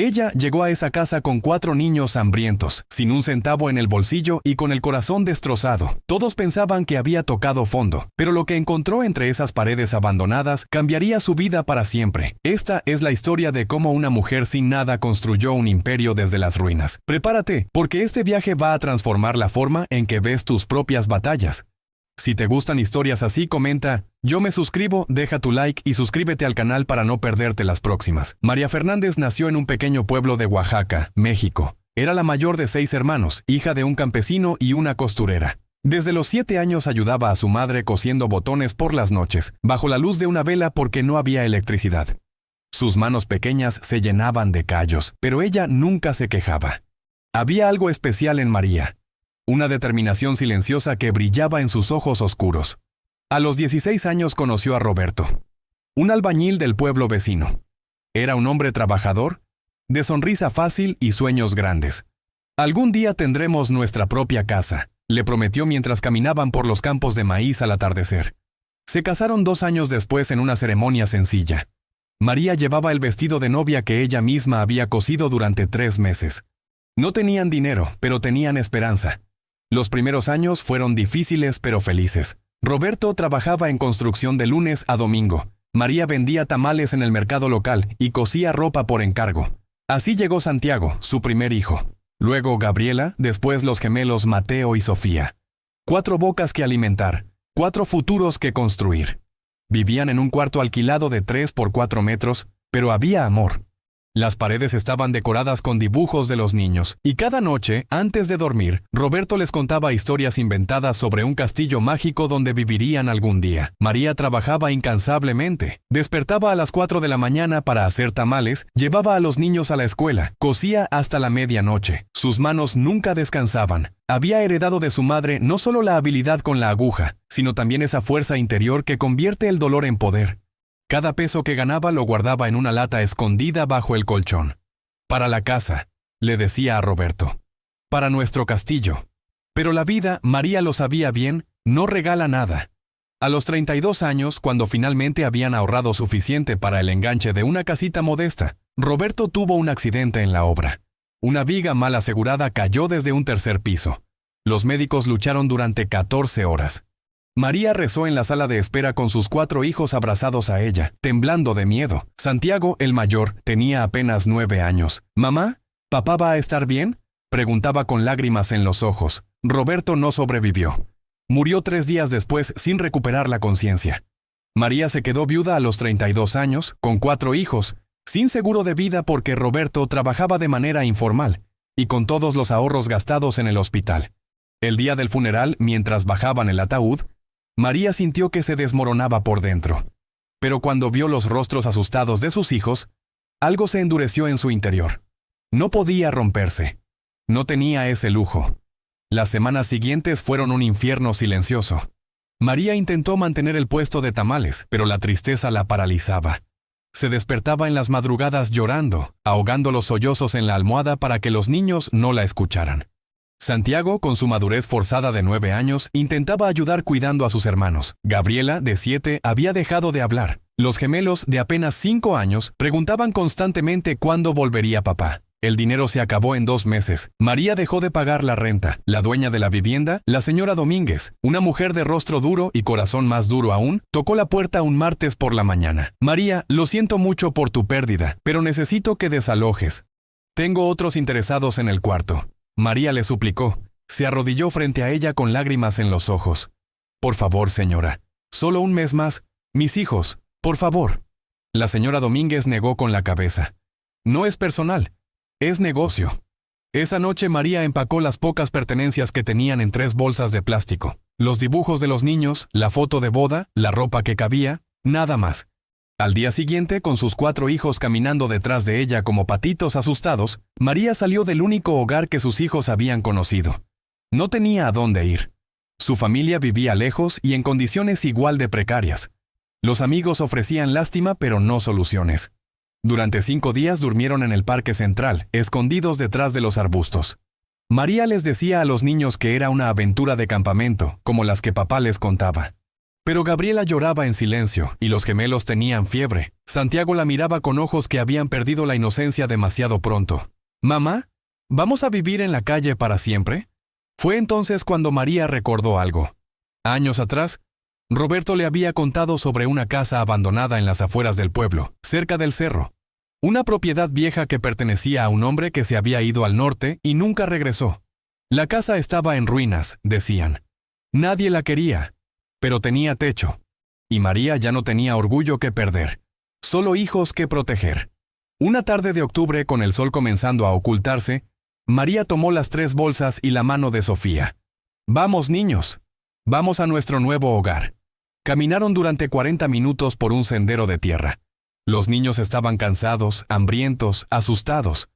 Ella llegó a esa casa con 4 niños hambrientos, sin un centavo en el bolsillo y con el corazón destrozado. Todos pensaban que había tocado fondo, pero lo que encontró entre esas paredes abandonadas cambiaría su vida para siempre. Esta es la historia de cómo una mujer sin nada construyó un imperio desde las ruinas. Prepárate, porque este viaje va a transformar la forma en que ves tus propias batallas. Si te gustan historias así, comenta, yo me suscribo, deja tu like y suscríbete al canal para no perderte las próximas. María Fernández nació en un pequeño pueblo de Oaxaca, México. Era la mayor de 6 hermanos, hija de un campesino y una costurera. Desde los 7 años ayudaba a su madre cosiendo botones por las noches, bajo la luz de una vela porque no había electricidad. Sus manos pequeñas se llenaban de callos, pero ella nunca se quejaba. Había algo especial en María. Una determinación silenciosa que brillaba en sus ojos oscuros. A los 16 años conoció a Roberto, un albañil del pueblo vecino. Era un hombre trabajador, de sonrisa fácil y sueños grandes. Algún día tendremos nuestra propia casa, le prometió mientras caminaban por los campos de maíz al atardecer. Se casaron 2 años después en una ceremonia sencilla. María llevaba el vestido de novia que ella misma había cosido durante 3 meses. No tenían dinero, pero tenían esperanza. Los primeros años fueron difíciles pero felices. Roberto trabajaba en construcción de lunes a domingo. María vendía tamales en el mercado local y cosía ropa por encargo. Así llegó Santiago, su primer hijo. Luego Gabriela, después los gemelos Mateo y Sofía. 4 bocas que alimentar, 4 futuros que construir. Vivían en un cuarto alquilado de 3 por 4 metros, pero había amor. Las paredes estaban decoradas con dibujos de los niños, y cada noche, antes de dormir, Roberto les contaba historias inventadas sobre un castillo mágico donde vivirían algún día. María trabajaba incansablemente. Despertaba a las 4 de la mañana para hacer tamales, llevaba a los niños a la escuela, cosía hasta la medianoche. Sus manos nunca descansaban. Había heredado de su madre no solo la habilidad con la aguja, sino también esa fuerza interior que convierte el dolor en poder. Cada peso que ganaba lo guardaba en una lata escondida bajo el colchón. Para la casa, le decía a Roberto. Para nuestro castillo. Pero la vida, María lo sabía bien, no regala nada. A los 32 años, cuando finalmente habían ahorrado suficiente para el enganche de una casita modesta, Roberto tuvo un accidente en la obra. Una viga mal asegurada cayó desde un 3er piso. Los médicos lucharon durante 14 horas. María rezó en la sala de espera con sus 4 hijos abrazados a ella, temblando de miedo. Santiago, el mayor, tenía apenas 9 años. «¿Mamá? ¿Papá va a estar bien?», preguntaba con lágrimas en los ojos. Roberto no sobrevivió. Murió 3 días después sin recuperar la conciencia. María se quedó viuda a los 32 años, con 4 hijos, sin seguro de vida porque Roberto trabajaba de manera informal, y con todos los ahorros gastados en el hospital. El día del funeral, mientras bajaban el ataúd, María sintió que se desmoronaba por dentro. Pero cuando vio los rostros asustados de sus hijos, algo se endureció en su interior. No podía romperse. No tenía ese lujo. Las semanas siguientes fueron un infierno silencioso. María intentó mantener el puesto de tamales, pero la tristeza la paralizaba. Se despertaba en las madrugadas llorando, ahogando los sollozos en la almohada para que los niños no la escucharan. Santiago, con su madurez forzada de 9 años, intentaba ayudar cuidando a sus hermanos. Gabriela, de 7, había dejado de hablar. Los gemelos, de apenas 5 años, preguntaban constantemente cuándo volvería papá. El dinero se acabó en 2 meses. María dejó de pagar la renta. La dueña de la vivienda, la señora Domínguez, una mujer de rostro duro y corazón más duro aún, tocó la puerta un martes por la mañana. «María, lo siento mucho por tu pérdida, pero necesito que desalojes. Tengo otros interesados en el cuarto». María le suplicó. Se arrodilló frente a ella con lágrimas en los ojos. «Por favor, señora, solo un mes más. Mis hijos, por favor». La señora Domínguez negó con la cabeza. «No es personal, es negocio». Esa noche María empacó las pocas pertenencias que tenían en 3 bolsas de plástico. Los dibujos de los niños, la foto de boda, la ropa que cabía, nada más. Al día siguiente, con sus 4 hijos caminando detrás de ella como patitos asustados, María salió del único hogar que sus hijos habían conocido. No tenía a dónde ir. Su familia vivía lejos y en condiciones igual de precarias. Los amigos ofrecían lástima pero no soluciones. Durante 5 días durmieron en el parque central, escondidos detrás de los arbustos. María les decía a los niños que era una aventura de campamento, como las que papá les contaba. Pero Gabriela lloraba en silencio y los gemelos tenían fiebre. Santiago la miraba con ojos que habían perdido la inocencia demasiado pronto. «Mamá, ¿vamos a vivir en la calle para siempre?». Fue entonces cuando María recordó algo. Años atrás, Roberto le había contado sobre una casa abandonada en las afueras del pueblo, cerca del cerro. Una propiedad vieja que pertenecía a un hombre que se había ido al norte y nunca regresó. La casa estaba en ruinas, decían. Nadie la quería, pero tenía techo. Y María ya no tenía orgullo que perder, solo hijos que proteger. Una tarde de octubre, con el sol comenzando a ocultarse, María tomó las 3 bolsas y la mano de Sofía. «Vamos, niños, vamos a nuestro nuevo hogar». Caminaron durante 40 minutos por un sendero de tierra. Los niños estaban cansados, hambrientos, asustados.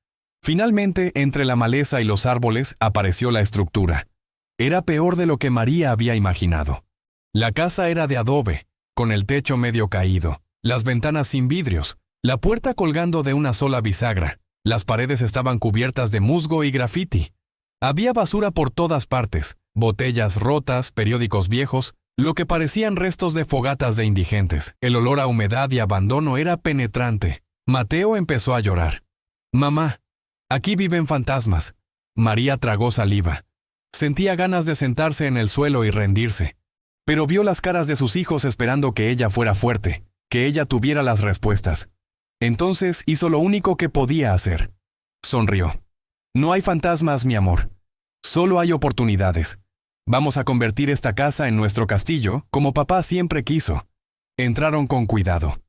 Finalmente, entre la maleza y los árboles, apareció la estructura. Era peor de lo que María había imaginado. La casa era de adobe, con el techo medio caído, las ventanas sin vidrios, la puerta colgando de una sola bisagra. Las paredes estaban cubiertas de musgo y grafiti. Había basura por todas partes, botellas rotas, periódicos viejos, lo que parecían restos de fogatas de indigentes. El olor a humedad y abandono era penetrante. Mateo empezó a llorar. «Mamá, aquí viven fantasmas». María tragó saliva. Sentía ganas de sentarse en el suelo y rendirse. Pero vio las caras de sus hijos esperando que ella fuera fuerte, que ella tuviera las respuestas. Entonces hizo lo único que podía hacer. Sonrió. «No hay fantasmas, mi amor. Solo hay oportunidades. Vamos a convertir esta casa en nuestro castillo, como papá siempre quiso». Entraron con cuidado.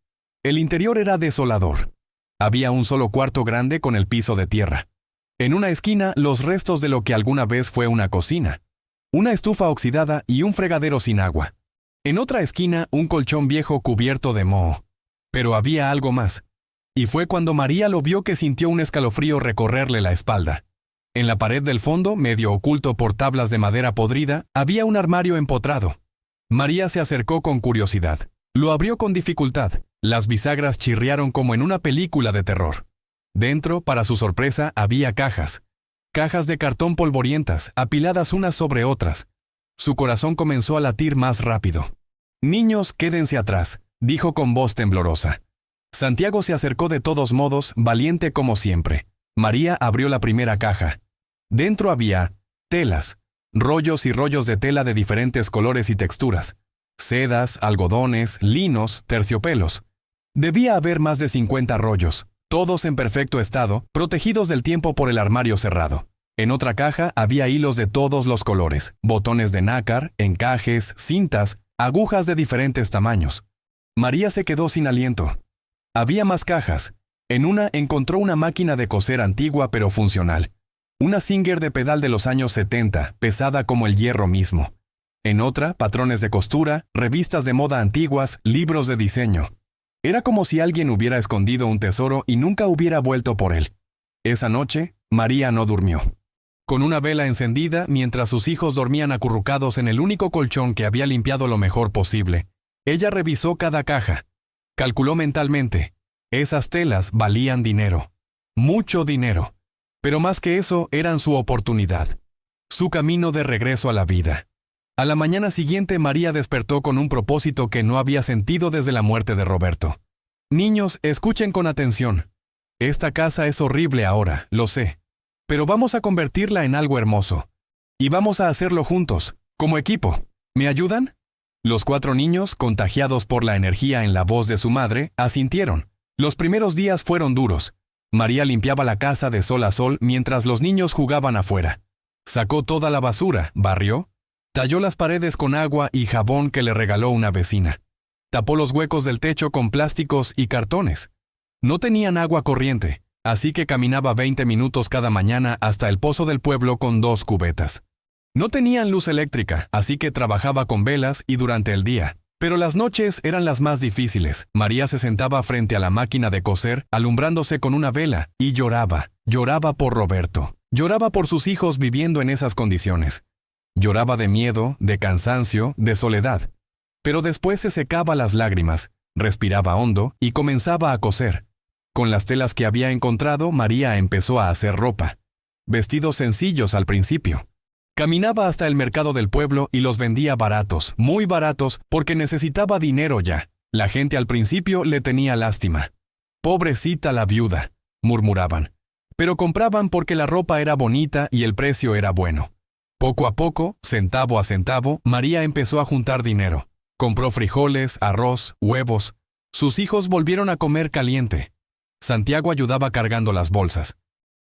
El interior era desolador. Había un solo cuarto grande con el piso de tierra. En una esquina, los restos de lo que alguna vez fue una cocina. Una estufa oxidada y un fregadero sin agua. En otra esquina, un colchón viejo cubierto de moho. Pero había algo más. Y fue cuando María lo vio que sintió un escalofrío recorrerle la espalda. En la pared del fondo, medio oculto por tablas de madera podrida, había un armario empotrado. María se acercó con curiosidad. Lo abrió con dificultad. Las bisagras chirriaron como en una película de terror. Dentro, para su sorpresa, había cajas. Cajas de cartón polvorientas, apiladas unas sobre otras. Su corazón comenzó a latir más rápido. «Niños, quédense atrás», dijo con voz temblorosa. Santiago se acercó de todos modos, valiente como siempre. María abrió la primera caja. Dentro había telas, rollos y rollos de tela de diferentes colores y texturas. Sedas, algodones, linos, terciopelos. Debía haber más de 50 rollos, todos en perfecto estado, protegidos del tiempo por el armario cerrado. En otra caja había hilos de todos los colores, botones de nácar, encajes, cintas, agujas de diferentes tamaños. María se quedó sin aliento. Había más cajas. En una encontró una máquina de coser antigua pero funcional. Una Singer de pedal de los años 70, pesada como el hierro mismo. En otra, patrones de costura, revistas de moda antiguas, libros de diseño. Era como si alguien hubiera escondido un tesoro y nunca hubiera vuelto por él. Esa noche, María no durmió. Con una vela encendida, mientras sus hijos dormían acurrucados en el único colchón que había limpiado lo mejor posible, ella revisó cada caja. Calculó mentalmente. Esas telas valían dinero. Mucho dinero. Pero más que eso, eran su oportunidad. Su camino de regreso a la vida. A la mañana siguiente, María despertó con un propósito que no había sentido desde la muerte de Roberto. «Niños, escuchen con atención. Esta casa es horrible ahora, lo sé. Pero vamos a convertirla en algo hermoso. Y vamos a hacerlo juntos, como equipo. ¿Me ayudan?». Los 4 niños, contagiados por la energía en la voz de su madre, asintieron. Los primeros días fueron duros. María limpiaba la casa de sol a sol mientras los niños jugaban afuera. Sacó toda la basura, barrió, talló las paredes con agua y jabón que le regaló una vecina. Tapó los huecos del techo con plásticos y cartones. No tenían agua corriente, así que caminaba 20 minutos cada mañana hasta el pozo del pueblo con 2 cubetas. No tenían luz eléctrica, así que trabajaba con velas y durante el día. Pero las noches eran las más difíciles. María se sentaba frente a la máquina de coser, alumbrándose con una vela, y lloraba. Lloraba por Roberto. Lloraba por sus hijos viviendo en esas condiciones. Lloraba de miedo, de cansancio, de soledad. Pero después se secaba las lágrimas, respiraba hondo y comenzaba a coser. Con las telas que había encontrado, María empezó a hacer ropa. Vestidos sencillos al principio. Caminaba hasta el mercado del pueblo y los vendía baratos, muy baratos, porque necesitaba dinero ya. La gente al principio le tenía lástima. «Pobrecita la viuda», murmuraban. Pero compraban porque la ropa era bonita y el precio era bueno. Poco a poco, centavo a centavo, María empezó a juntar dinero. Compró frijoles, arroz, huevos. Sus hijos volvieron a comer caliente. Santiago ayudaba cargando las bolsas.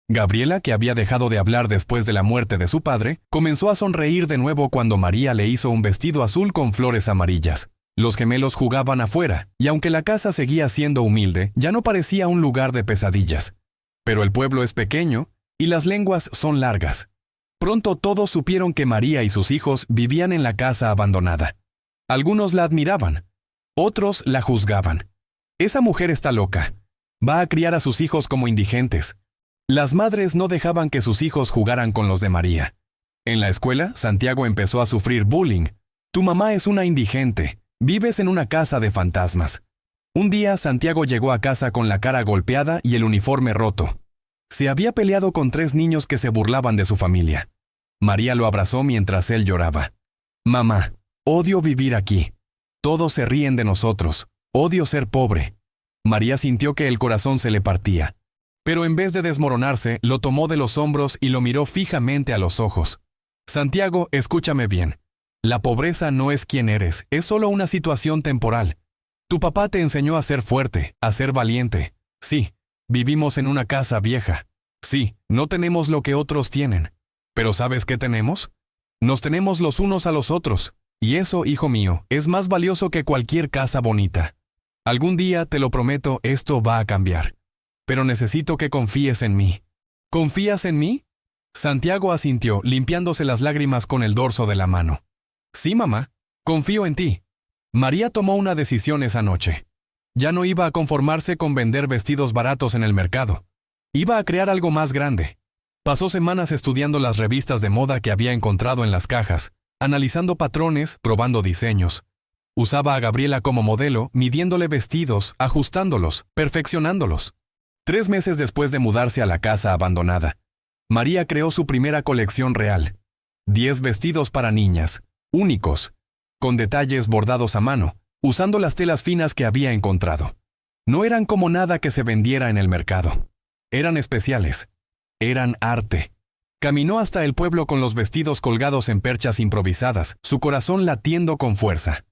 Gabriela, que había dejado de hablar después de la muerte de su padre, comenzó a sonreír de nuevo cuando María le hizo un vestido azul con flores amarillas. Los gemelos jugaban afuera, y aunque la casa seguía siendo humilde, ya no parecía un lugar de pesadillas. Pero el pueblo es pequeño, y las lenguas son largas. Pronto todos supieron que María y sus hijos vivían en la casa abandonada. Algunos la admiraban, otros la juzgaban. «Esa mujer está loca. Va a criar a sus hijos como indigentes». Las madres no dejaban que sus hijos jugaran con los de María. En la escuela, Santiago empezó a sufrir bullying. «Tu mamá es una indigente. Vives en una casa de fantasmas». Un día, Santiago llegó a casa con la cara golpeada y el uniforme roto. Se había peleado con 3 niños que se burlaban de su familia. María lo abrazó mientras él lloraba. «Mamá, odio vivir aquí. Todos se ríen de nosotros. Odio ser pobre». María sintió que el corazón se le partía. Pero en vez de desmoronarse, lo tomó de los hombros y lo miró fijamente a los ojos. «Santiago, escúchame bien. La pobreza no es quien eres, es solo una situación temporal. Tu papá te enseñó a ser fuerte, a ser valiente. Sí, vivimos en una casa vieja. Sí, no tenemos lo que otros tienen. Pero ¿sabes qué tenemos? Nos tenemos los unos a los otros. Y eso, hijo mío, es más valioso que cualquier casa bonita. Algún día, te lo prometo, esto va a cambiar. Pero necesito que confíes en mí». «¿Confías en mí?». Santiago asintió, limpiándose las lágrimas con el dorso de la mano. «Sí, mamá, confío en ti». María tomó una decisión esa noche. Ya no iba a conformarse con vender vestidos baratos en el mercado. Iba a crear algo más grande. Pasó semanas estudiando las revistas de moda que había encontrado en las cajas, analizando patrones, probando diseños. Usaba a Gabriela como modelo, midiéndole vestidos, ajustándolos, perfeccionándolos. 3 meses después de mudarse a la casa abandonada, María creó su primera colección real. 10 vestidos para niñas, únicos, con detalles bordados a mano, usando las telas finas que había encontrado. No eran como nada que se vendiera en el mercado. Eran especiales. Eran arte. Caminó hasta el pueblo con los vestidos colgados en perchas improvisadas, su corazón latiendo con fuerza.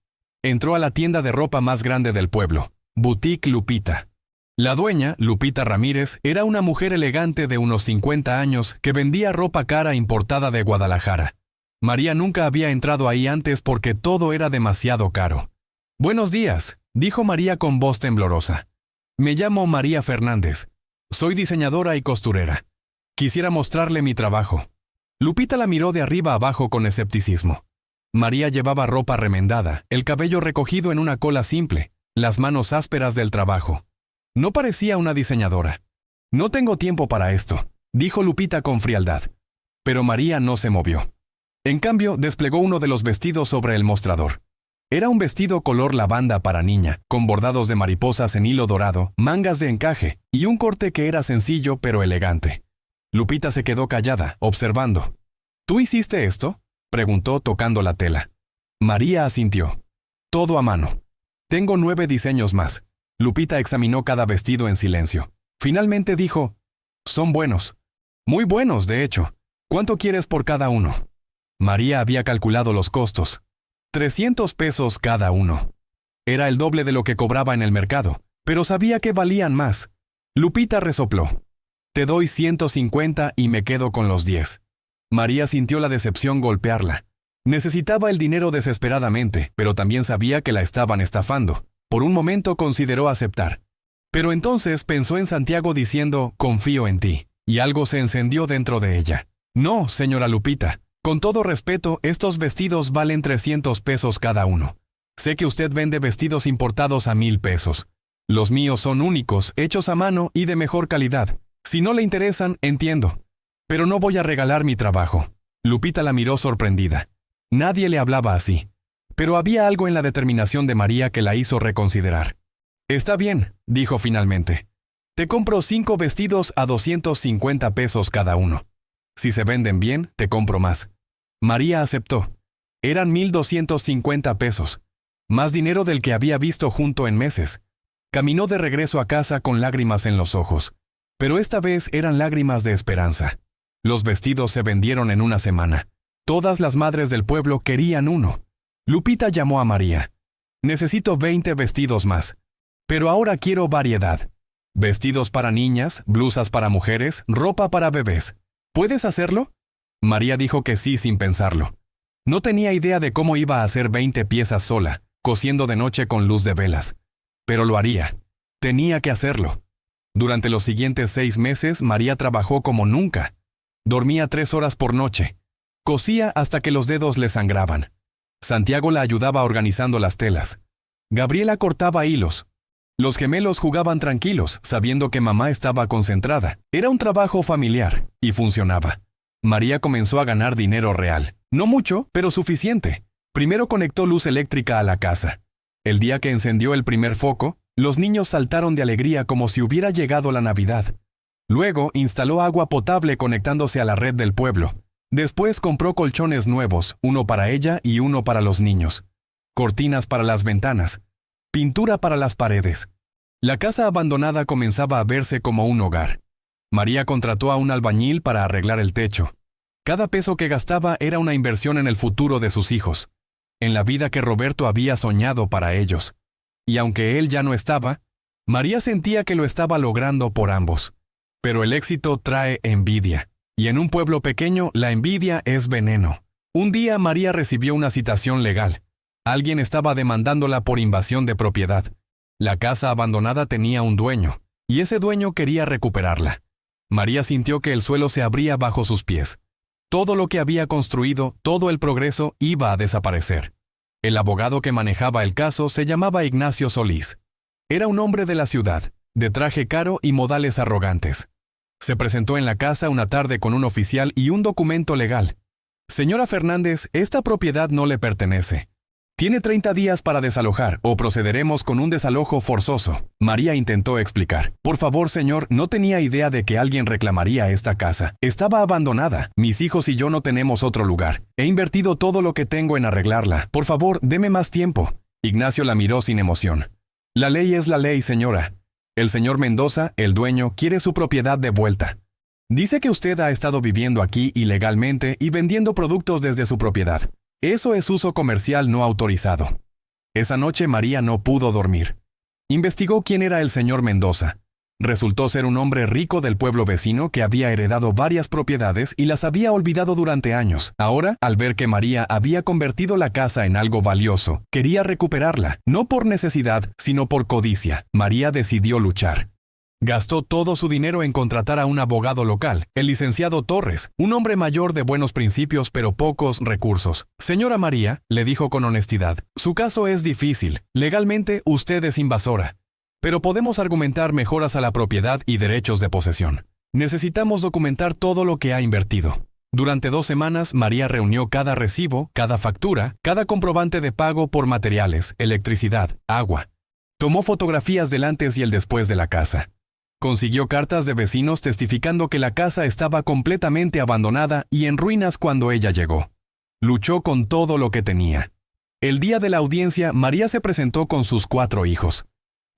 Entró a la tienda de ropa más grande del pueblo, Boutique Lupita. La dueña, Lupita Ramírez, era una mujer elegante de unos 50 años que vendía ropa cara importada de Guadalajara. María nunca había entrado ahí antes porque todo era demasiado caro. «Buenos días», dijo María con voz temblorosa. «Me llamo María Fernández. Soy diseñadora y costurera. Quisiera mostrarle mi trabajo». Lupita la miró de arriba abajo con escepticismo. María llevaba ropa remendada, el cabello recogido en una cola simple, las manos ásperas del trabajo. No parecía una diseñadora. «No tengo tiempo para esto», dijo Lupita con frialdad. Pero María no se movió. En cambio, desplegó uno de los vestidos sobre el mostrador. Era un vestido color lavanda para niña, con bordados de mariposas en hilo dorado, mangas de encaje y un corte que era sencillo pero elegante. Lupita se quedó callada, observando. «¿Tú hiciste esto?», preguntó tocando la tela. María asintió. «Todo a mano. Tengo 9 diseños más». Lupita examinó cada vestido en silencio. Finalmente dijo, «Son buenos. Muy buenos, de hecho. ¿Cuánto quieres por cada uno?». María había calculado los costos. 300 pesos cada uno. Era el doble de lo que cobraba en el mercado, pero sabía que valían más. Lupita resopló. «Te doy 150 y me quedo con los 10». María sintió la decepción golpearla. Necesitaba el dinero desesperadamente, pero también sabía que la estaban estafando. Por un momento consideró aceptar. Pero entonces pensó en Santiago diciendo, «Confío en ti», y algo se encendió dentro de ella. «No, señora Lupita. Con todo respeto, estos vestidos valen 300 pesos cada uno. Sé que usted vende vestidos importados a 1,000 pesos. Los míos son únicos, hechos a mano y de mejor calidad. Si no le interesan, entiendo. Pero no voy a regalar mi trabajo». Lupita la miró sorprendida. Nadie le hablaba así. Pero había algo en la determinación de María que la hizo reconsiderar. «Está bien», dijo finalmente. «Te compro 5 vestidos a 250 pesos cada uno. Si se venden bien, te compro más». María aceptó. Eran 1,250 pesos. Más dinero del que había visto junto en meses. Caminó de regreso a casa con lágrimas en los ojos. Pero esta vez eran lágrimas de esperanza. Los vestidos se vendieron en una semana. Todas las madres del pueblo querían uno. Lupita llamó a María. Necesito 20 vestidos más. Pero ahora quiero variedad. Vestidos para niñas, blusas para mujeres, ropa para bebés. ¿Puedes hacerlo? María dijo que sí sin pensarlo. No tenía idea de cómo iba a hacer 20 piezas sola, cosiendo de noche con luz de velas. Pero lo haría. Tenía que hacerlo. Durante los siguientes 6 meses, María trabajó como nunca. Dormía 3 horas por noche. Cosía hasta que los dedos le sangraban. Santiago la ayudaba organizando las telas. Gabriela cortaba hilos. Los gemelos jugaban tranquilos, sabiendo que mamá estaba concentrada. Era un trabajo familiar, y funcionaba. María comenzó a ganar dinero real. No mucho, pero suficiente. Primero conectó luz eléctrica a la casa. El día que encendió el primer foco, los niños saltaron de alegría como si hubiera llegado la Navidad. Luego instaló agua potable conectándose a la red del pueblo. Después compró colchones nuevos, uno para ella y uno para los niños. Cortinas para las ventanas. Pintura para las paredes. La casa abandonada comenzaba a verse como un hogar. María contrató a un albañil para arreglar el techo. Cada peso que gastaba era una inversión en el futuro de sus hijos, en la vida que Roberto había soñado para ellos. Y aunque él ya no estaba, María sentía que lo estaba logrando por ambos. Pero el éxito trae envidia, y en un pueblo pequeño la envidia es veneno. Un día María recibió una citación legal. Alguien estaba demandándola por invasión de propiedad. La casa abandonada tenía un dueño, y ese dueño quería recuperarla. María sintió que el suelo se abría bajo sus pies. Todo lo que había construido, todo el progreso, iba a desaparecer. El abogado que manejaba el caso se llamaba Ignacio Solís. Era un hombre de la ciudad, de traje caro y modales arrogantes. Se presentó en la casa una tarde con un oficial y un documento legal. Señora Fernández, esta propiedad no le pertenece. Tiene 30 días para desalojar o procederemos con un desalojo forzoso. María intentó explicar. Por favor, señor, no tenía idea de que alguien reclamaría esta casa. Estaba abandonada. Mis hijos y yo no tenemos otro lugar. He invertido todo lo que tengo en arreglarla. Por favor, deme más tiempo. Ignacio la miró sin emoción. La ley es la ley, señora. El señor Mendoza, el dueño, quiere su propiedad de vuelta. Dice que usted ha estado viviendo aquí ilegalmente y vendiendo productos desde su propiedad. Eso es uso comercial no autorizado. Esa noche María no pudo dormir. Investigó quién era el señor Mendoza. Resultó ser un hombre rico del pueblo vecino que había heredado varias propiedades y las había olvidado durante años. Ahora, al ver que María había convertido la casa en algo valioso, quería recuperarla, no por necesidad, sino por codicia. María decidió luchar. Gastó todo su dinero en contratar a un abogado local, el licenciado Torres, un hombre mayor de buenos principios pero pocos recursos. Señora María, le dijo con honestidad, su caso es difícil. Legalmente usted es invasora. Pero podemos argumentar mejoras a la propiedad y derechos de posesión. Necesitamos documentar todo lo que ha invertido. Durante 2 semanas, María reunió cada recibo, cada factura, cada comprobante de pago por materiales, electricidad, agua. Tomó fotografías del antes y el después de la casa. Consiguió cartas de vecinos testificando que la casa estaba completamente abandonada y en ruinas cuando ella llegó. Luchó con todo lo que tenía. El día de la audiencia, María se presentó con sus 4 hijos.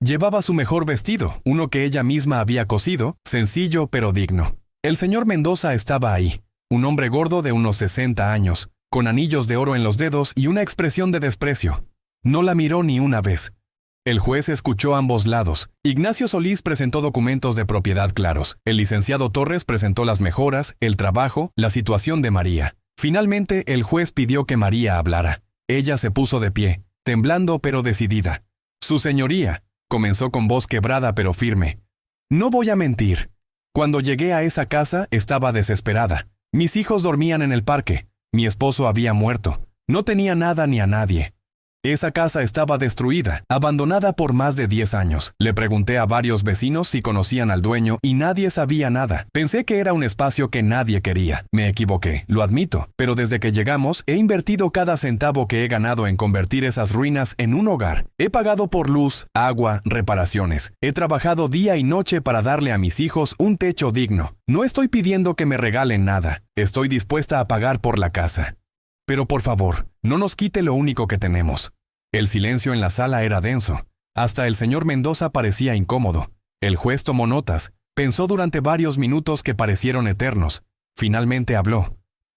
Llevaba su mejor vestido, uno que ella misma había cosido, sencillo pero digno. El señor Mendoza estaba ahí, un hombre gordo de unos 60 años, con anillos de oro en los dedos y una expresión de desprecio. No la miró ni una vez. El juez escuchó ambos lados. Ignacio Solís presentó documentos de propiedad claros. El licenciado Torres presentó las mejoras, el trabajo, la situación de María. Finalmente, el juez pidió que María hablara. Ella se puso de pie, temblando pero decidida. Su señoría, comenzó con voz quebrada pero firme. No voy a mentir. Cuando llegué a esa casa, estaba desesperada. Mis hijos dormían en el parque. Mi esposo había muerto. No tenía nada ni a nadie. Esa casa estaba destruida, abandonada por más de 10 años. Le pregunté a varios vecinos si conocían al dueño y nadie sabía nada. Pensé que era un espacio que nadie quería. Me equivoqué, lo admito, pero desde que llegamos he invertido cada centavo que he ganado en convertir esas ruinas en un hogar. He pagado por luz, agua, reparaciones. He trabajado día y noche para darle a mis hijos un techo digno. No estoy pidiendo que me regalen nada. Estoy dispuesta a pagar por la casa. Pero por favor, no nos quite lo único que tenemos. El silencio en la sala era denso. Hasta el señor Mendoza parecía incómodo. El juez tomó notas. Pensó durante varios minutos que parecieron eternos. Finalmente habló.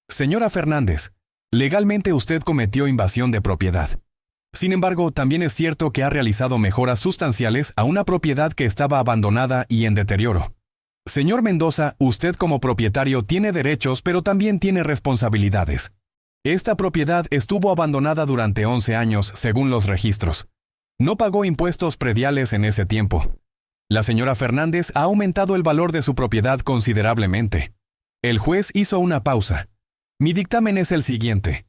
Señora Fernández, legalmente usted cometió invasión de propiedad. Sin embargo, también es cierto que ha realizado mejoras sustanciales a una propiedad que estaba abandonada y en deterioro. Señor Mendoza, usted como propietario tiene derechos, pero también tiene responsabilidades. Esta propiedad estuvo abandonada durante 11 años, según los registros. No pagó impuestos prediales en ese tiempo. La señora Fernández ha aumentado el valor de su propiedad considerablemente. El juez hizo una pausa. Mi dictamen es el siguiente.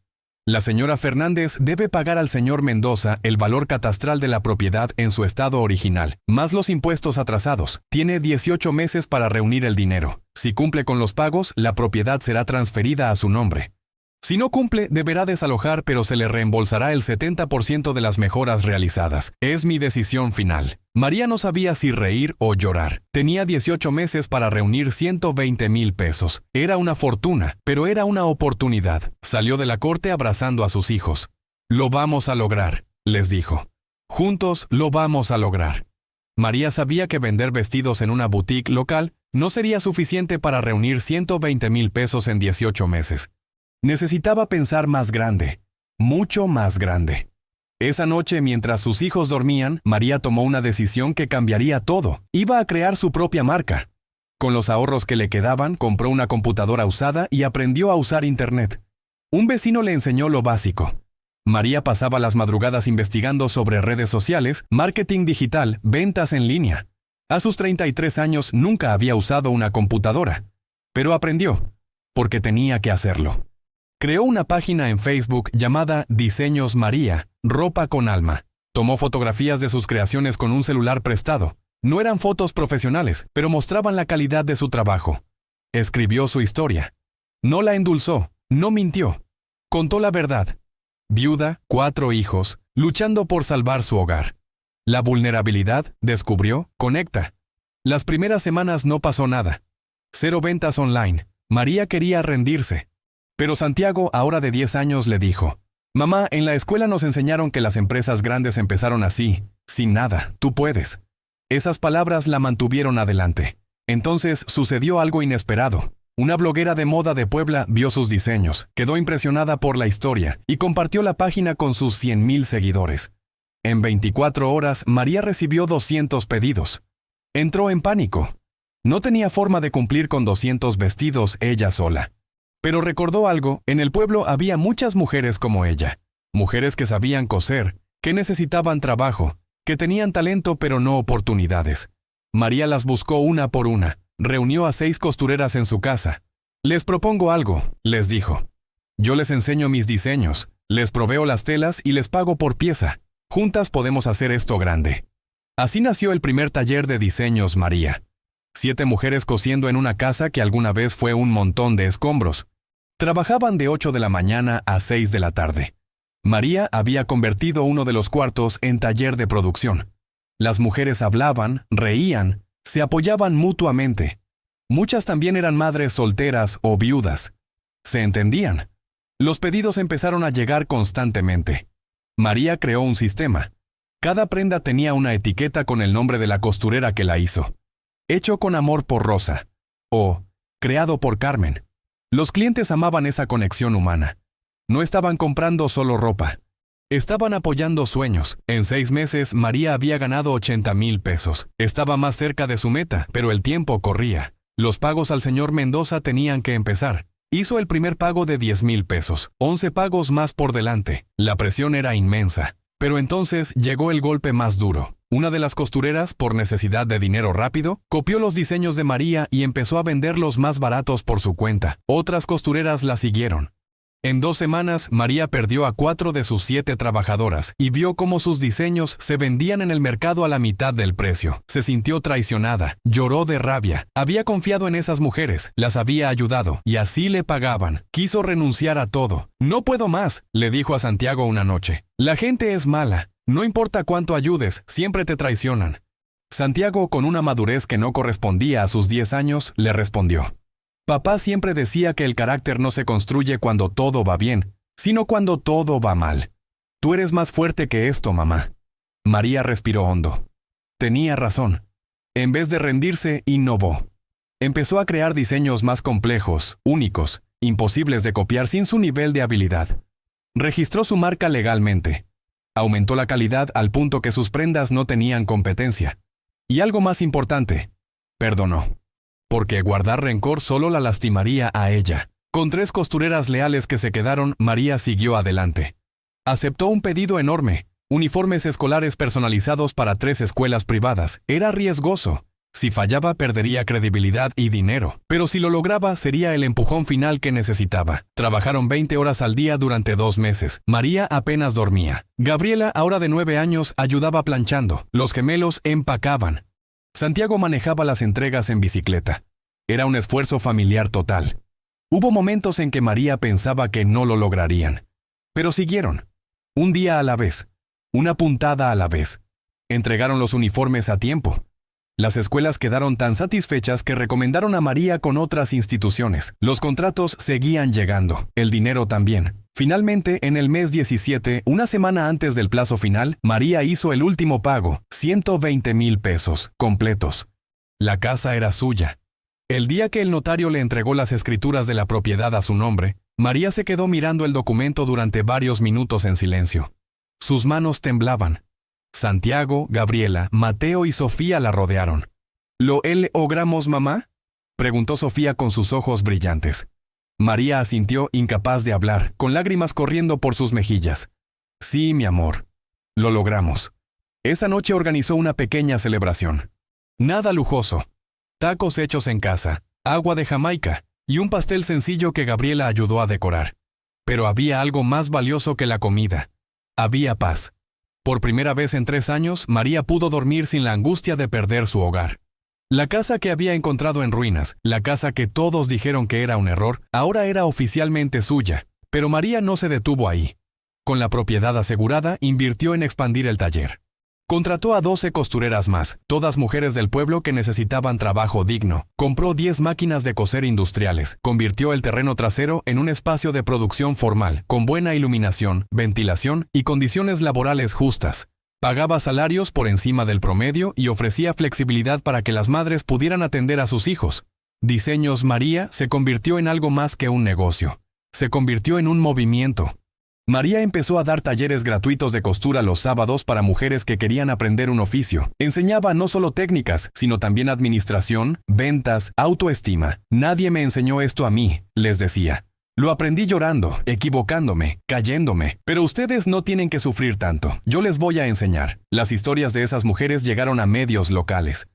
La señora Fernández debe pagar al señor Mendoza el valor catastral de la propiedad en su estado original, más los impuestos atrasados. Tiene 18 meses para reunir el dinero. Si cumple con los pagos, la propiedad será transferida a su nombre. Si no cumple, deberá desalojar, pero se le reembolsará el 70% de las mejoras realizadas. Es mi decisión final. María no sabía si reír o llorar. Tenía 18 meses para reunir 120,000 pesos. Era una fortuna, pero era una oportunidad. Salió de la corte abrazando a sus hijos. Lo vamos a lograr, les dijo. Juntos lo vamos a lograr. María sabía que vender vestidos en una boutique local no sería suficiente para reunir 120,000 pesos en 18 meses. Necesitaba pensar más grande, mucho más grande. Esa noche, mientras sus hijos dormían, María tomó una decisión que cambiaría todo. Iba a crear su propia marca. Con los ahorros que le quedaban, compró una computadora usada y aprendió a usar Internet. Un vecino le enseñó lo básico. María pasaba las madrugadas investigando sobre redes sociales, marketing digital, ventas en línea. A sus 33 años nunca había usado una computadora, pero aprendió, porque tenía que hacerlo. Creó una página en Facebook llamada Diseños María, Ropa con Alma. Tomó fotografías de sus creaciones con un celular prestado. No eran fotos profesionales, pero mostraban la calidad de su trabajo. Escribió su historia. No la endulzó, no mintió. Contó la verdad. Viuda, 4 hijos, luchando por salvar su hogar. La vulnerabilidad, descubrió, conecta. Las primeras semanas no pasó nada. 0 ventas online. María quería rendirse. Pero Santiago, ahora de 10 años, le dijo, «Mamá, en la escuela nos enseñaron que las empresas grandes empezaron así, sin nada, tú puedes». Esas palabras la mantuvieron adelante. Entonces sucedió algo inesperado. Una bloguera de moda de Puebla vio sus diseños, quedó impresionada por la historia y compartió la página con sus 100,000 seguidores. En 24 horas, María recibió 200 pedidos. Entró en pánico. No tenía forma de cumplir con 200 vestidos ella sola. Pero recordó algo, en el pueblo había muchas mujeres como ella. Mujeres que sabían coser, que necesitaban trabajo, que tenían talento pero no oportunidades. María las buscó una por una, reunió a 6 costureras en su casa. Les propongo algo, les dijo. Yo les enseño mis diseños, les proveo las telas y les pago por pieza. Juntas podemos hacer esto grande. Así nació el primer taller de diseños María. 7 mujeres cosiendo en una casa que alguna vez fue un montón de escombros. Trabajaban de 8 de la mañana a 6 de la tarde. María había convertido uno de los cuartos en taller de producción. Las mujeres hablaban, reían, se apoyaban mutuamente. Muchas también eran madres solteras o viudas. Se entendían. Los pedidos empezaron a llegar constantemente. María creó un sistema. Cada prenda tenía una etiqueta con el nombre de la costurera que la hizo. Hecho con amor por Rosa. O creado por Carmen. Los clientes amaban esa conexión humana. No estaban comprando solo ropa. Estaban apoyando sueños. En 6 meses, María había ganado 80,000 pesos. Estaba más cerca de su meta, pero el tiempo corría. Los pagos al señor Mendoza tenían que empezar. Hizo el primer pago de 10,000 pesos. 11 pagos más por delante. La presión era inmensa. Pero entonces llegó el golpe más duro. Una de las costureras, por necesidad de dinero rápido, copió los diseños de María y empezó a venderlos más baratos por su cuenta. Otras costureras la siguieron. En 2 semanas, María perdió a 4 de sus 7 trabajadoras y vio cómo sus diseños se vendían en el mercado a la mitad del precio. Se sintió traicionada, lloró de rabia. Había confiado en esas mujeres, las había ayudado y así le pagaban. Quiso renunciar a todo. «No puedo más», le dijo a Santiago una noche. «La gente es mala. No importa cuánto ayudes, siempre te traicionan». Santiago, con una madurez que no correspondía a sus 10 años, le respondió. «Papá siempre decía que el carácter no se construye cuando todo va bien, sino cuando todo va mal. Tú eres más fuerte que esto, mamá. María respiró hondo. Tenía razón. En vez de rendirse, innovó. Empezó a crear diseños más complejos, únicos, imposibles de copiar sin su nivel de habilidad. Registró su marca legalmente. Aumentó la calidad al punto que sus prendas no tenían competencia. Y algo más importante, perdonó. Porque guardar rencor solo la lastimaría a ella. Con 3 costureras leales que se quedaron, María siguió adelante. Aceptó un pedido enorme, uniformes escolares personalizados para 3 escuelas privadas. Era riesgoso. Si fallaba, perdería credibilidad y dinero. Pero si lo lograba, sería el empujón final que necesitaba. Trabajaron 20 horas al día durante 2 meses. María apenas dormía. Gabriela, ahora de 9 años, ayudaba planchando. Los gemelos empacaban. Santiago manejaba las entregas en bicicleta. Era un esfuerzo familiar total. Hubo momentos en que María pensaba que no lo lograrían. Pero siguieron. Un día a la vez. Una puntada a la vez. Entregaron los uniformes a tiempo. Las escuelas quedaron tan satisfechas que recomendaron a María con otras instituciones. Los contratos seguían llegando, el dinero también. Finalmente, en el mes 17, una semana antes del plazo final, María hizo el último pago, 120,000 pesos, completos. La casa era suya. El día que el notario le entregó las escrituras de la propiedad a su nombre, María se quedó mirando el documento durante varios minutos en silencio. Sus manos temblaban. Santiago, Gabriela, Mateo y Sofía la rodearon. ¿Lo logramos, mamá?, preguntó Sofía con sus ojos brillantes. María asintió, incapaz de hablar, con lágrimas corriendo por sus mejillas. Sí, mi amor. Lo logramos. Esa noche organizó una pequeña celebración. Nada lujoso. Tacos hechos en casa, agua de Jamaica y un pastel sencillo que Gabriela ayudó a decorar. Pero había algo más valioso que la comida. Había paz. Por primera vez en 3 años, María pudo dormir sin la angustia de perder su hogar. La casa que había encontrado en ruinas, la casa que todos dijeron que era un error, ahora era oficialmente suya. Pero María no se detuvo ahí. Con la propiedad asegurada, invirtió en expandir el taller. Contrató a 12 costureras más, todas mujeres del pueblo que necesitaban trabajo digno. Compró 10 máquinas de coser industriales. Convirtió el terreno trasero en un espacio de producción formal, con buena iluminación, ventilación y condiciones laborales justas. Pagaba salarios por encima del promedio y ofrecía flexibilidad para que las madres pudieran atender a sus hijos. Diseños María se convirtió en algo más que un negocio. Se convirtió en un movimiento. María empezó a dar talleres gratuitos de costura los sábados para mujeres que querían aprender un oficio. Enseñaba no solo técnicas, sino también administración, ventas, autoestima. Nadie me enseñó esto a mí, les decía. Lo aprendí llorando, equivocándome, cayéndome. Pero ustedes no tienen que sufrir tanto. Yo les voy a enseñar. Las historias de esas mujeres llegaron a medios locales.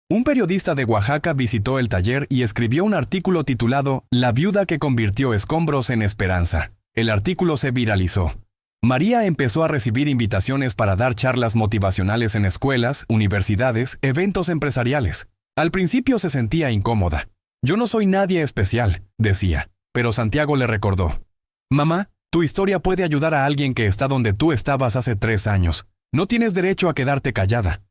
Un periodista de Oaxaca visitó el taller y escribió un artículo titulado «La viuda que convirtió escombros en esperanza». El artículo se viralizó. María empezó a recibir invitaciones para dar charlas motivacionales en escuelas, universidades, eventos empresariales. Al principio se sentía incómoda. Yo no soy nadie especial, decía, pero Santiago le recordó. Mamá, tu historia puede ayudar a alguien que está donde tú estabas hace 3 años. No tienes derecho a quedarte callada.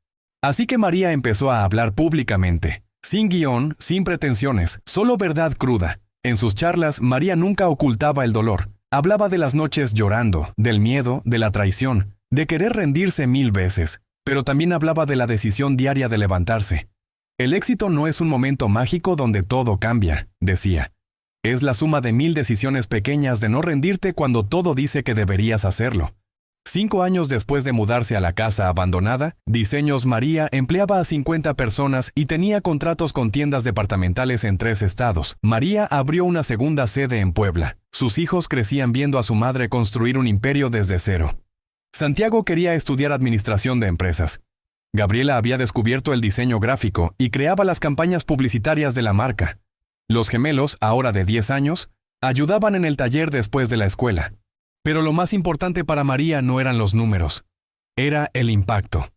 Así que María empezó a hablar públicamente, sin guión, sin pretensiones, solo verdad cruda. En sus charlas, María nunca ocultaba el dolor. Hablaba de las noches llorando, del miedo, de la traición, de querer rendirse 1000 veces, pero también hablaba de la decisión diaria de levantarse. El éxito no es un momento mágico donde todo cambia, decía. Es la suma de 1000 decisiones pequeñas de no rendirte cuando todo dice que deberías hacerlo. 5 años después de mudarse a la casa abandonada, Diseños María empleaba a 50 personas y tenía contratos con tiendas departamentales en 3 estados. María abrió una segunda sede en Puebla. Sus hijos crecían viendo a su madre construir un imperio desde cero. Santiago quería estudiar administración de empresas. Gabriela había descubierto el diseño gráfico y creaba las campañas publicitarias de la marca. Los gemelos, ahora de 10 años, ayudaban en el taller después de la escuela. Pero lo más importante para María no eran los números. Era el impacto.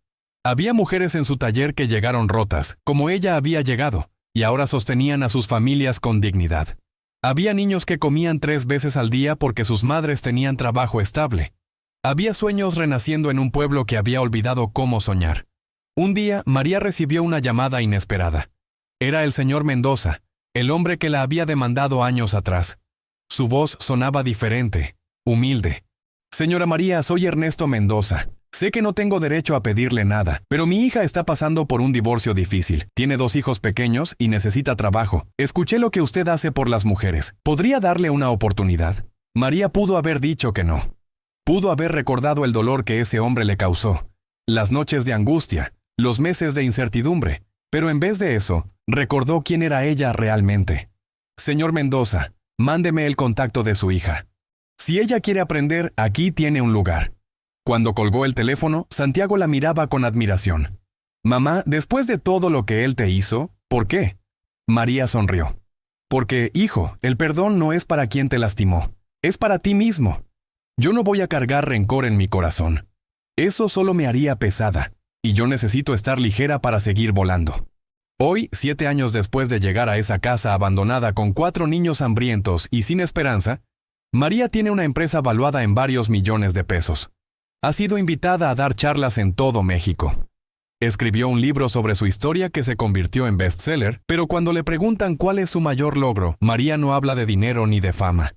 Había mujeres en su taller que llegaron rotas, como ella había llegado, y ahora sostenían a sus familias con dignidad. Había niños que comían 3 veces al día porque sus madres tenían trabajo estable. Había sueños renaciendo en un pueblo que había olvidado cómo soñar. Un día, María recibió una llamada inesperada. Era el señor Mendoza, el hombre que la había demandado años atrás. Su voz sonaba diferente. humilde. Señora María, soy Ernesto Mendoza. Sé que no tengo derecho a pedirle nada, pero mi hija está pasando por un divorcio difícil. Tiene 2 hijos pequeños y necesita trabajo. Escuché lo que usted hace por las mujeres. ¿Podría darle una oportunidad? María pudo haber dicho que no. Pudo haber recordado el dolor que ese hombre le causó, las noches de angustia, los meses de incertidumbre, pero en vez de eso, recordó quién era ella realmente. Señor Mendoza, mándeme el contacto de su hija. Si ella quiere aprender, aquí tiene un lugar. Cuando colgó el teléfono, Santiago la miraba con admiración. Mamá, después de todo lo que él te hizo, ¿por qué? María sonrió. Porque, hijo, el perdón no es para quien te lastimó, es para ti mismo. Yo no voy a cargar rencor en mi corazón. Eso solo me haría pesada, y yo necesito estar ligera para seguir volando. Hoy, 7 años después de llegar a esa casa abandonada con 4 niños hambrientos y sin esperanza, María tiene una empresa valuada en varios millones de pesos. Ha sido invitada a dar charlas en todo México. Escribió un libro sobre su historia que se convirtió en bestseller, pero cuando le preguntan cuál es su mayor logro, María no habla de dinero ni de fama.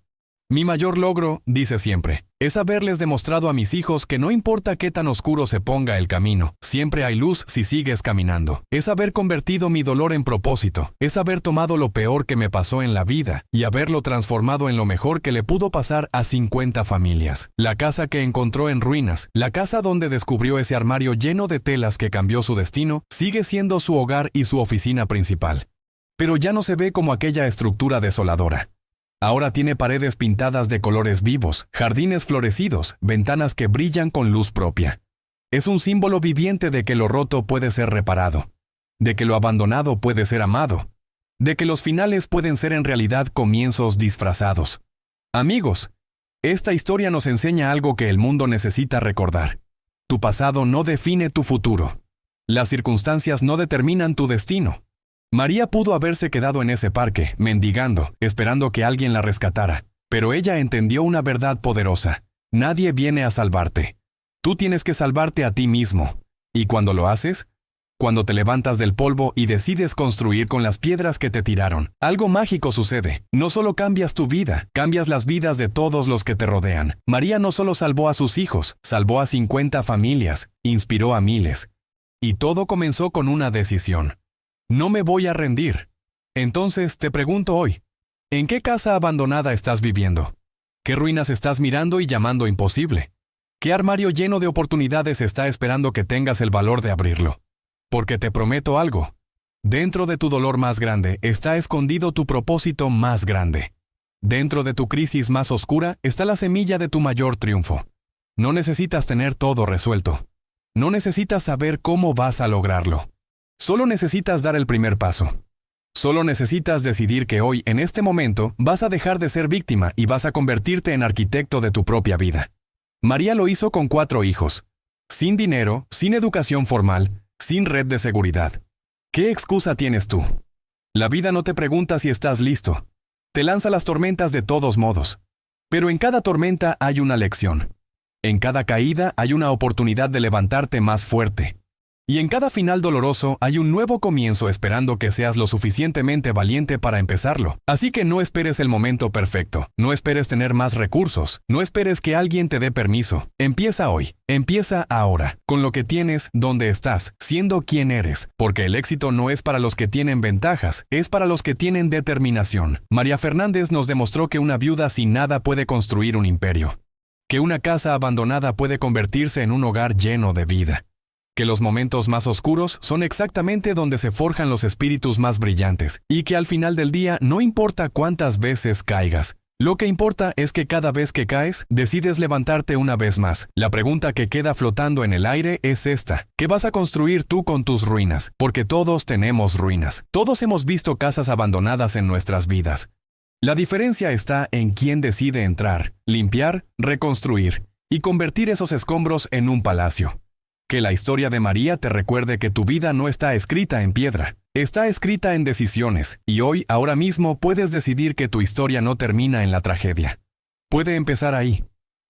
Mi mayor logro, dice siempre, es haberles demostrado a mis hijos que no importa qué tan oscuro se ponga el camino, siempre hay luz si sigues caminando. Es haber convertido mi dolor en propósito, es haber tomado lo peor que me pasó en la vida y haberlo transformado en lo mejor que le pudo pasar a 50 familias. La casa que encontró en ruinas, la casa donde descubrió ese armario lleno de telas que cambió su destino, sigue siendo su hogar y su oficina principal. Pero ya no se ve como aquella estructura desoladora. Ahora tiene paredes pintadas de colores vivos, jardines florecidos, ventanas que brillan con luz propia. Es un símbolo viviente de que lo roto puede ser reparado, de que lo abandonado puede ser amado, de que los finales pueden ser en realidad comienzos disfrazados. Amigos, esta historia nos enseña algo que el mundo necesita recordar. Tu pasado no define tu futuro. Las circunstancias no determinan tu destino. María pudo haberse quedado en ese parque, mendigando, esperando que alguien la rescatara. Pero ella entendió una verdad poderosa. Nadie viene a salvarte. Tú tienes que salvarte a ti mismo. Y cuando lo haces, cuando te levantas del polvo y decides construir con las piedras que te tiraron, algo mágico sucede. No solo cambias tu vida, cambias las vidas de todos los que te rodean. María no solo salvó a sus hijos, salvó a 50 familias, inspiró a miles. Y todo comenzó con una decisión. No me voy a rendir. Entonces te pregunto hoy, ¿en qué casa abandonada estás viviendo? ¿Qué ruinas estás mirando y llamando imposible? ¿Qué armario lleno de oportunidades está esperando que tengas el valor de abrirlo? Porque te prometo algo. Dentro de tu dolor más grande está escondido tu propósito más grande. Dentro de tu crisis más oscura está la semilla de tu mayor triunfo. No necesitas tener todo resuelto. No necesitas saber cómo vas a lograrlo. Solo necesitas dar el primer paso. Solo necesitas decidir que hoy, en este momento, vas a dejar de ser víctima y vas a convertirte en arquitecto de tu propia vida. María lo hizo con 4 hijos. Sin dinero, sin educación formal, sin red de seguridad. ¿Qué excusa tienes tú? La vida no te pregunta si estás listo. Te lanza las tormentas de todos modos. Pero en cada tormenta hay una lección. En cada caída hay una oportunidad de levantarte más fuerte. Y en cada final doloroso hay un nuevo comienzo esperando que seas lo suficientemente valiente para empezarlo. Así que no esperes el momento perfecto, no esperes tener más recursos, no esperes que alguien te dé permiso. Empieza hoy, empieza ahora, con lo que tienes, donde estás, siendo quien eres, porque el éxito no es para los que tienen ventajas, es para los que tienen determinación. María Fernández nos demostró que una viuda sin nada puede construir un imperio, que una casa abandonada puede convertirse en un hogar lleno de vida. Que los momentos más oscuros son exactamente donde se forjan los espíritus más brillantes, y que al final del día no importa cuántas veces caigas. Lo que importa es que cada vez que caes, decides levantarte una vez más. La pregunta que queda flotando en el aire es esta: ¿qué vas a construir tú con tus ruinas? Porque todos tenemos ruinas. Todos hemos visto casas abandonadas en nuestras vidas. La diferencia está en quién decide entrar, limpiar, reconstruir y convertir esos escombros en un palacio. Que la historia de María te recuerde que tu vida no está escrita en piedra, está escrita en decisiones, y hoy, ahora mismo, puedes decidir que tu historia no termina en la tragedia. Puede empezar ahí.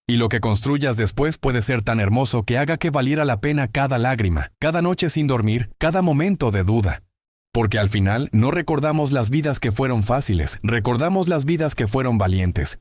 Y lo que construyas después puede ser tan hermoso que haga que valiera la pena cada lágrima, cada noche sin dormir, cada momento de duda. Porque al final no recordamos las vidas que fueron fáciles, recordamos las vidas que fueron valientes.